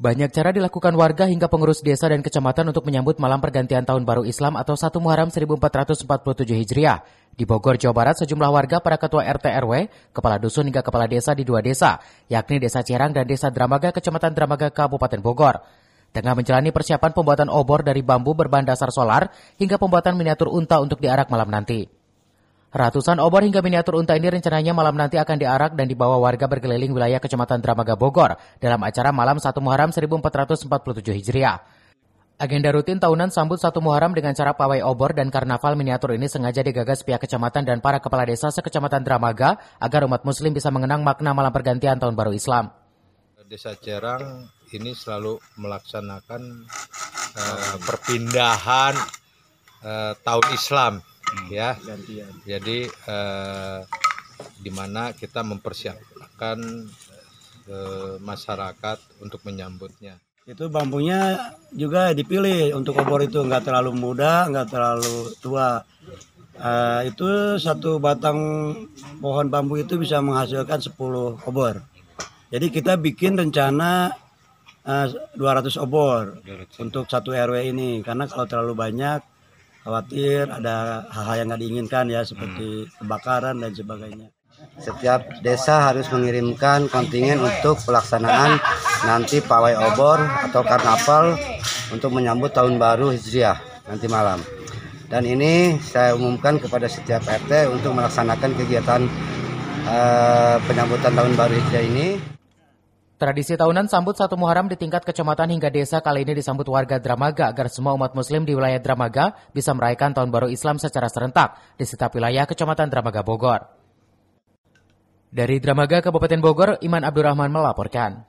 Banyak cara dilakukan warga hingga pengurus desa dan kecamatan untuk menyambut malam pergantian Tahun Baru Islam atau 1 Muharram 1447 Hijriah. Di Bogor, Jawa Barat, sejumlah warga, para ketua RT RW, kepala dusun hingga kepala desa di 2 desa, yakni Desa Cirang dan Desa Dramaga, Kecamatan Dramaga, Kabupaten Bogor, tengah menjalani persiapan pembuatan obor dari bambu berbahan dasar solar hingga pembuatan miniatur unta untuk diarak malam nanti. Ratusan obor hingga miniatur unta ini rencananya malam nanti akan diarak dan dibawa warga berkeliling wilayah Kecamatan Dramaga Bogor dalam acara malam 1 Muharram 1447 Hijriah. Agenda rutin tahunan sambut 1 Muharram dengan cara pawai obor dan karnaval miniatur ini sengaja digagas pihak kecamatan dan para kepala desa sekecamatan Dramaga agar umat muslim bisa mengenang makna malam pergantian Tahun Baru Islam. Desa Cirang ini selalu melaksanakan perpindahan tahun Islam. Ya, jadi di mana kita mempersiapkan masyarakat untuk menyambutnya. Itu bambunya juga dipilih untuk obor itu, nggak terlalu muda, nggak terlalu tua. Itu satu batang pohon bambu itu bisa menghasilkan 10 obor. Jadi kita bikin rencana 200 obor untuk satu RW ini, karena kalau terlalu banyak khawatir ada hal-hal yang nggak diinginkan ya, seperti kebakaran dan sebagainya. Setiap desa harus mengirimkan kontingen untuk pelaksanaan nanti pawai obor atau karnaval untuk menyambut Tahun Baru Hijriah nanti malam. Dan ini saya umumkan kepada setiap RT untuk melaksanakan kegiatan penyambutan Tahun Baru Hijriah ini. Tradisi tahunan sambut 1 Muharram di tingkat kecamatan hingga desa kali ini disambut warga Dramaga agar semua umat muslim di wilayah Dramaga bisa merayakan Tahun Baru Islam secara serentak di setiap wilayah Kecamatan Dramaga Bogor. Dari Dramaga, Kabupaten Bogor, Iman Abdurrahman melaporkan.